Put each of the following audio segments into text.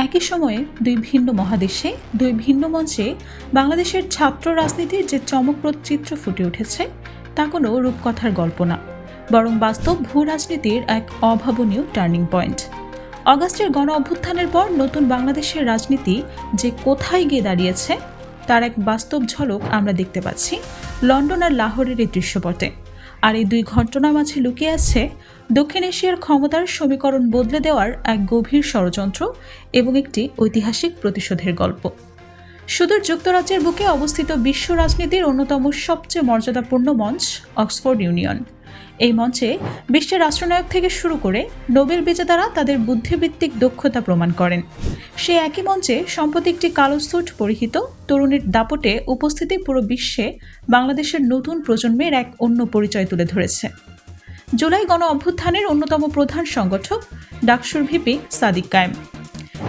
একই সময়ে দুই ভিন্ন মহাদেশে দুই ভিন্ন মঞ্চে বাংলাদেশের ছাত্র রাজনীতির যে চমকপ্রদ চিত্র ফুটে উঠেছে তা কোনো রূপকথার গল্প না, বরং বাস্তব ভূ রাজনীতির এক অভাবনীয় টার্নিং পয়েন্ট। অগাস্টের গণ অভ্যুত্থানের পর নতুন বাংলাদেশের রাজনীতি যে কোথায় গিয়ে দাঁড়িয়েছে তার এক বাস্তব ঝলক আমরা দেখতে পাচ্ছি লন্ডন আর লাহোরের এই দৃশ্যপটে। আর এই দুই ঘটনার মাঝে লুকিয়ে আছে দক্ষিণ এশিয়ার ক্ষমতার সমীকরণ বদলে দেওয়ার এক গভীর ষড়যন্ত্র এবং একটি ঐতিহাসিক প্রতিশোধের গল্প। সুদূর যুক্তরাজ্যের বুকে অবস্থিত বিশ্ব রাজনীতির অন্যতম সবচেয়ে মর্যাদাপূর্ণ মঞ্চ অক্সফোর্ড ইউনিয়ন। এই মঞ্চে বিশ্বের রাষ্ট্রনায়ক থেকে শুরু করে নোবেল বিজেতারা তাদের বুদ্ধিবৃত্তিক দক্ষতা প্রমাণ করেন। সে একই মঞ্চে সম্প্রতি একটি কালো স্যুট পরিহিত তরুণীর দাপটে উপস্থিতি পুরো বিশ্বে বাংলাদেশের নতুন প্রজন্মের এক অন্য পরিচয় তুলে ধরেছে। জুলাই গণ অভ্যুত্থানের অন্যতম প্রধান সংগঠক ডাকসুর ভিপি সাদিক কায়েম,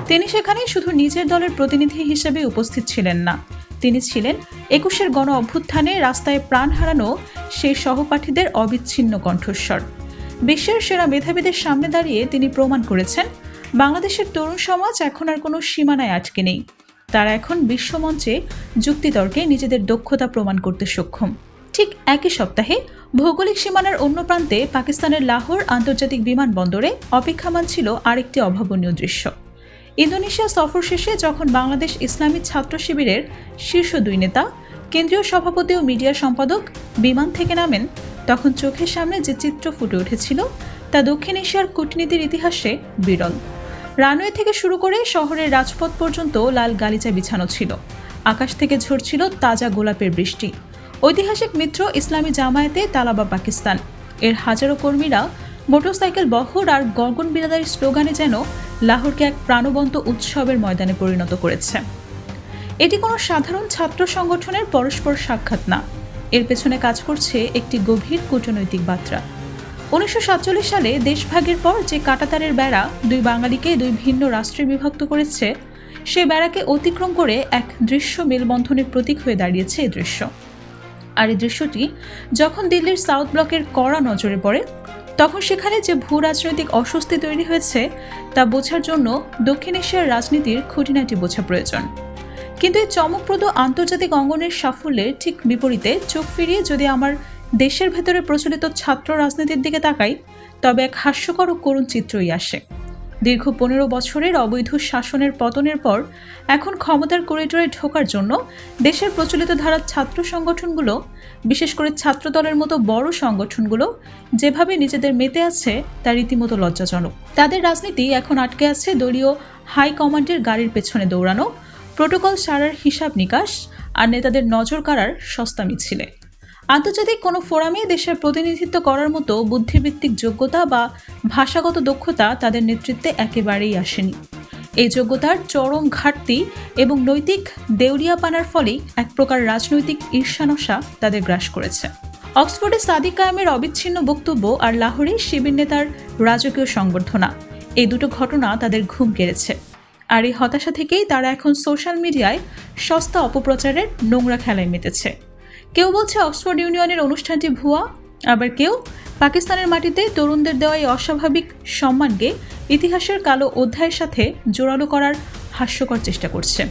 তিনি সেখানে শুধু নিজের দলের প্রতিনিধি হিসেবে উপস্থিত ছিলেন না, তিনি ছিলেন ২১-এর গণ অভ্যুত্থানে রাস্তায় প্রাণ হারানো সেই সহপাঠীদের অবিচ্ছিন্ন কণ্ঠস্বর। বিশ্বের সেরা মেধাবীদের সামনে দাঁড়িয়ে তিনি প্রমাণ করেছেন বাংলাদেশের তরুণ সমাজ এখন আর কোনো সীমানায় আটকে নেই, তারা এখন বিশ্বমঞ্চে যুক্তিতর্কে নিজেদের দক্ষতা প্রমাণ করতে সক্ষম। ঠিক একই সপ্তাহে ভৌগোলিক সীমানার অন্য প্রান্তে পাকিস্তানের লাহোর আন্তর্জাতিক বিমানবন্দরে অপেক্ষামান ছিল আরেকটি অভাবনীয় দৃশ্য। ইন্দোনেশিয়া সফর শেষে যখন বাংলাদেশ ইসলামী ছাত্র শিবিরের শীর্ষ দুই নেতা, কেন্দ্রীয় সভাপতি ও মিডিয়া সম্পাদক বিমান থেকে নামেন, তখন চোখের সামনে যে চিত্র ফুটে উঠেছিল তা দক্ষিণ এশিয়ার কূটনীতির ইতিহাসে বিরল। রানওয়ে থেকে শুরু করে শহরের রাজপথ পর্যন্ত লাল গালিচা বিছানো ছিল, আকাশ থেকে ঝরছিল তাজা গোলাপের বৃষ্টি। ঐতিহাসিক মিত্র ইসলামী জামায়াতে তালাবা পাকিস্তান এর হাজারো কর্মীরা মোটরসাইকেল বহর আর গগন বিরাদারি স্লোগানে যেন লাহোরকে এক প্রাণবন্ত উৎসবের ময়দানে পরিণত করেছে। এটি কোনো সাধারণ ছাত্র সংগঠনের পরস্পর সাক্ষাৎ না, এর পেছনে কাজ করছে একটি গভীর কূটনৈতিক বার্তা। ১৯৪৭ সালে দেশভাগের পর যে কাঁটাতারের বেড়া দুই বাঙালিকে দুই ভিন্ন রাষ্ট্রে বিভক্ত করেছে, সে বেড়াকে অতিক্রম করে এক দৃশ্য মেলবন্ধনের প্রতীক হয়ে দাঁড়িয়েছে এই দৃশ্য। আর এই দৃশ্যটি যখন দিল্লির সাউথ ব্লকের কড়া নজরে পড়ে, তখন সেখানে যে ভূ রাজনৈতিক অস্বস্তি তৈরি হয়েছে তা বোঝার জন্য দক্ষিণ এশিয়ার রাজনীতির খুঁটিনাটি বোঝা প্রয়োজন। কিন্তু এই চমকপ্রদ আন্তর্জাতিক অঙ্গনের সাফল্যের ঠিক বিপরীতে চোখ ফিরিয়ে যদি আমার দেশের ভেতরে প্রচলিত ছাত্র রাজনীতির দিকে তাকাই, তবে এক হাস্যকর ও করুণ চিত্রই আসে। দীর্ঘ ১৫ বছরের অবৈধ শাসনের পতনের পর এখন ক্ষমতার করিডোরে ঢোকার জন্য দেশের প্রচলিত ধারার ছাত্র সংগঠনগুলো, বিশেষ করে ছাত্রদলের মতো বড় সংগঠনগুলো যেভাবে নিজেদের মেতে আছে তা রীতিমতো লজ্জাজনক। তাদের রাজনীতি এখন আটকে আছে দলীয় হাই কমান্ডের গাড়ির পেছনে দৌড়ানো, প্রোটোকল সারার হিসাব নিকাশ আর নেতাদের নজর কাড়ার সস্তা মিছিলে। আন্তর্জাতিক কোনো ফোরামে দেশের প্রতিনিধিত্ব করার মতো বুদ্ধিবৃত্তিক যোগ্যতা বা ভাষাগত দক্ষতা তাদের নেতৃত্বে একেবারেই আসেনি। এই যোগ্যতার চরম ঘাটতি এবং নৈতিক দেউলিয়াপানার ফলেই এক প্রকার রাজনৈতিক ঈর্ষানশা তাদের গ্রাস করেছে। অক্সফোর্ডে সাদিক কায়েমের অবিচ্ছিন্ন বক্তব্য আর লাহোরে শিবির নেতার রাজকীয় সংবর্ধনা, এই দুটো ঘটনা তাদের ঘুম কেড়েছে। আর এই হতাশা থেকেই তারা এখন সোশ্যাল মিডিয়ায় সস্তা অপপ্রচারের নোংরা খেলায় মেতেছে। কেউ বলছে অক্সফোর্ড ইউনিয়নের অনুষ্ঠানটি ভুয়া, আবার কেউ পাকিস্তানের মাটিতে তরুণদের দেওয়া এই অস্বাভাবিক সম্মানকে ইতিহাসের কালো অধ্যায়ের সাথে জোরালো করার হাস্যকর চেষ্টা করছে।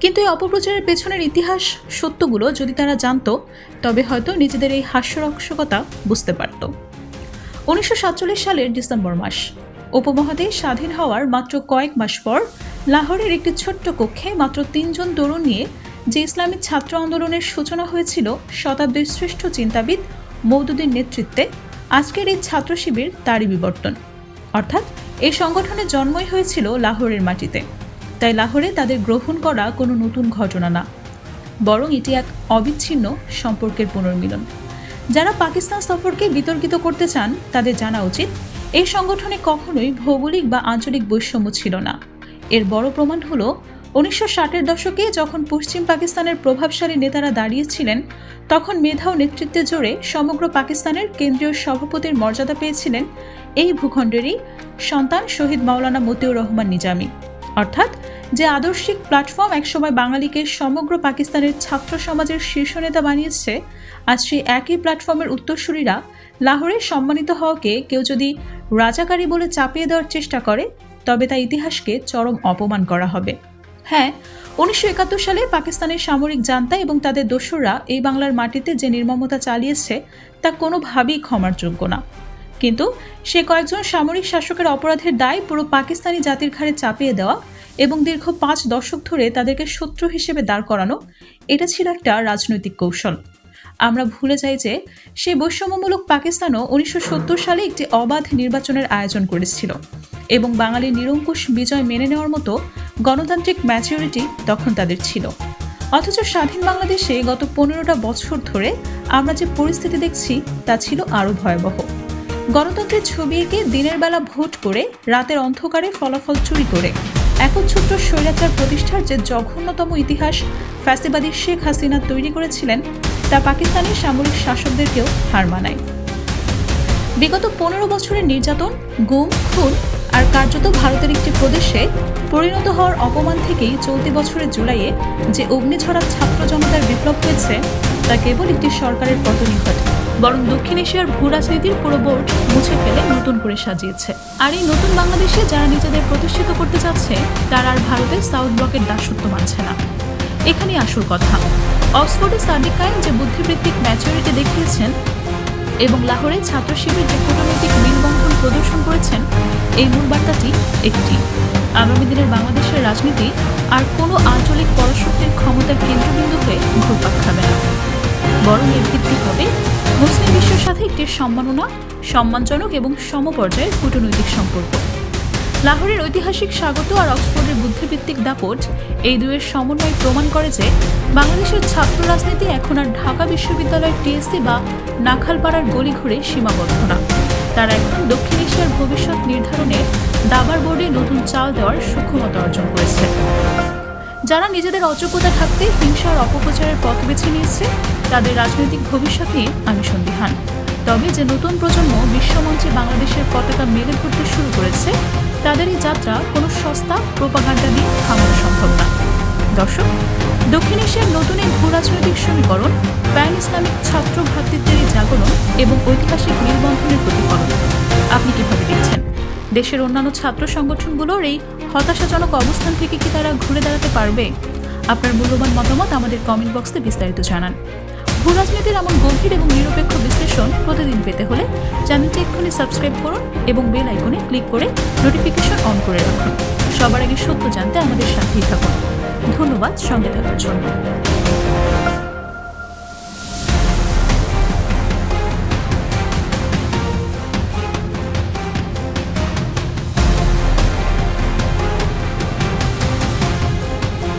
কিন্তু এই অপপ্রচারের পেছনের ইতিহাস সত্যগুলো যদি তারা জানত, তবে হয়তো নিজেদের এই হাস্যরক্ষকতা বুঝতে পারত। ১৯৪৭ সালের ডিসেম্বর মাস, উপমহাদেশ স্বাধীন হওয়ার মাত্র কয়েক মাস পর লাহোরের একটি ছোট্ট কক্ষে মাত্র ৩ জন তরুণ নিয়ে যে ইসলামী ছাত্র আন্দোলনের সূচনা হয়েছিল শতাব্দীর শ্রেষ্ঠ চিন্তাবিদ মওদুদীর নেতৃত্বে, আজকের এই ছাত্র শিবির তারই বিবর্তন। অর্থাৎ এই সংগঠনের জন্মই হয়েছিল লাহোরের মাটিতে। তাই লাহোরে তাদের গ্রহণ করা কোনো নতুন ঘটনা না, বরং এটি এক অবিচ্ছিন্ন সম্পর্কের পুনর্মিলন। যারা পাকিস্তান সফরকে বিতর্কিত করতে চান তাদের জানা উচিত এই সংগঠনে কখনোই ভৌগোলিক বা আঞ্চলিক বৈষম্য ছিল না। এর বড় প্রমাণ হলো ১৯৬০-এর দশকে যখন পশ্চিম পাকিস্তানের প্রভাবশালী নেতারা দাঁড়িয়েছিলেন, তখন মেধা ও নেতৃত্বের জোরে সমগ্র পাকিস্তানের কেন্দ্রীয় সভাপতির মর্যাদা পেয়েছিলেন এই ভূখণ্ডেরই সন্তান শহীদ মাওলানা মতিউর রহমান নিজামী। অর্থাৎ যে আদর্শিক প্ল্যাটফর্ম একসময় বাঙালিকে সমগ্র পাকিস্তানের ছাত্র সমাজের শীর্ষ নেতা বানিয়েছে, আজ সেই একই প্ল্যাটফর্মের উত্তরসূরিরা লাহোরে সম্মানিত হওয়াকে কেউ যদি রাজাকারী বলে চাপিয়ে দেওয়ার চেষ্টা করে, তবে তা ইতিহাসকে চরম অপমান করা হবে। হ্যাঁ, 1971 সালে পাকিস্তানের সামরিক জান্তা এবং তাদের দোসররা এই বাংলার মাটিতে যে নির্মমতা চালিয়েছে তা কোনোভাবেই ক্ষমার যোগ্য না। কিন্তু সে কয়েকজন সামরিক শাসকের অপরাধের দায় পুরো পাকিস্তানি জাতির ঘাড়ে চাপিয়ে দেওয়া এবং দীর্ঘ 5 দশক ধরে তাদেরকে শত্রু হিসেবে দাঁড় করানো, এটা ছিল একটা রাজনৈতিক কৌশল। আমরা ভুলে যাই যে সেই বৈষম্যমূলক পাকিস্তানও 1970 সালে একটি অবাধ নির্বাচনের আয়োজন করেছিল এবং বাঙালির নিরঙ্কুশ বিজয় মেনে নেওয়ার মতো গণতান্ত্রিক ম্যাচুরিটি তখন তাদের ছিল। অথচ স্বাধীন বাংলাদেশে গত 15টা বছর ধরে আমরা যে পরিস্থিতি দেখছি তা ছিল আরও ভয়াবহ। গণতন্ত্রের ছবি এঁকে দিনের বেলা ভোট করে রাতের অন্ধকারে ফলাফল চুরি করে একচ্ছত্র স্বৈরাচার প্রতিষ্ঠার যে জঘন্যতম ইতিহাস ফ্যাসিবাদী শেখ হাসিনা তৈরি করেছিলেন তা পাকিস্তানি সামরিক শাসকদেরকেও হার মানায়। বিগত 15 বছরের নির্যাতন, গুম, খুন আর কার্যত ভারতের একটি প্রদেশে পরিণত হওয়ার অপমান থেকেই চলতি বছরের জুলাইয়ে যে অগ্নিঝরা ছাত্র জনতার বিপ্লব হয়েছে তা কেবল একটি সরকারের পতনই ঘটে, বরং দক্ষিণ এশিয়ার ভূ রাজনীতির পুরো বোর্ড মুছে ফেলে নতুন করে সাজিয়েছে। আর এই নতুন বাংলাদেশে যারা নিজেদের প্রতিষ্ঠিত করতে চাচ্ছে তারা আর ভারতের সাউথ ব্লকের দাসত্ব মানছে না। এখানেই আসল কথা। অক্সফোর্ডে সাদিক কায়েম যে বুদ্ধিবৃত্তিক ম্যাচুরিটি দেখিয়েছেন এবং লাহোরে ছাত্র শিবির যে কূটনৈতিক মেলবন্ধন প্রদর্শন করেছেন, এই মূল বার্তাটি একটি: আগামী দিনের বাংলাদেশের রাজনীতি আর কোনো আঞ্চলিক পরাশক্তির ক্ষমতার কেন্দ্রবিন্দু হয়ে ঘুরপাক খাবে না, বরং এর ভিত্তি হবে মুসলিম বিশ্বের সাথে একটি সম্মানজনক এবং সমপর্যায়ের কূটনৈতিক সম্পর্ক। লাহোরের ঐতিহাসিক স্বাগত আর অক্সফোর্ডের বুদ্ধিবৃত্তিক দাপট, এই দুয়ের সমন্বয় প্রমাণ করে যে বাংলাদেশের ছাত্র রাজনীতি এখন আর ঢাকা বিশ্ববিদ্যালয়ের টিএসসি বা নাখালপাড়ার গলি ঘুরে সীমাবদ্ধ না। তারা এখন দক্ষিণ এশিয়ার ভবিষ্যৎ নির্ধারণে দাবার বোর্ডে নতুন চাল দেওয়ার সক্ষমতা অর্জন করেছে। যারা নিজেদের অযোগ্যতা থাকতে হিংসা আর অপপ্রচারের পথ বেছে নিয়েছে তাদের রাজনৈতিক ভবিষ্যৎ নিয়ে আমি সন্দিহান। তবে যে নতুন প্রজন্ম বিশ্বমঞ্চে বাংলাদেশের পতাকা মেলে ধরতে শুরু করেছে তাদের এই যাত্রা কোনো সস্তা প্রোপাগান্ডা দিয়ে থামানো সম্ভব না। দর্শক, দক্ষিণ এশিয়ার নতুন এই ভূ রাজনৈতিক সমীকরণ প্যান ইসলামিক ছাত্র ভ্রাতৃত্বের এই জাগরণ এবং ঐতিহাসিক মেলবন্ধনের প্রতিফলন। আপনি কিভাবে দেখছেন? দেশের অন্যান্য ছাত্র সংগঠনগুলোর এই হতাশাজনক অবস্থান থেকে কি তারা ঘুরে দাঁড়াতে পারবে? আপনার মূল্যবান মতামত আমাদের কমেন্ট বক্সে বিস্তারিত জানান। ভূ রাজনীতির এমন গভীর এবং নিরপেক্ষ বিশ্লেষণ প্রতিদিন পেতে হলে চ্যানেলটি এক্ষুনি সাবস্ক্রাইব করুন এবং বেল আইকনে ক্লিক করে নোটিফিকেশন অন করে রাখুন। সবার আগে সত্য জানতে আমাদের সাথেই থাকুন। ধন্যবাদ সঙ্গে থাকার জন্য।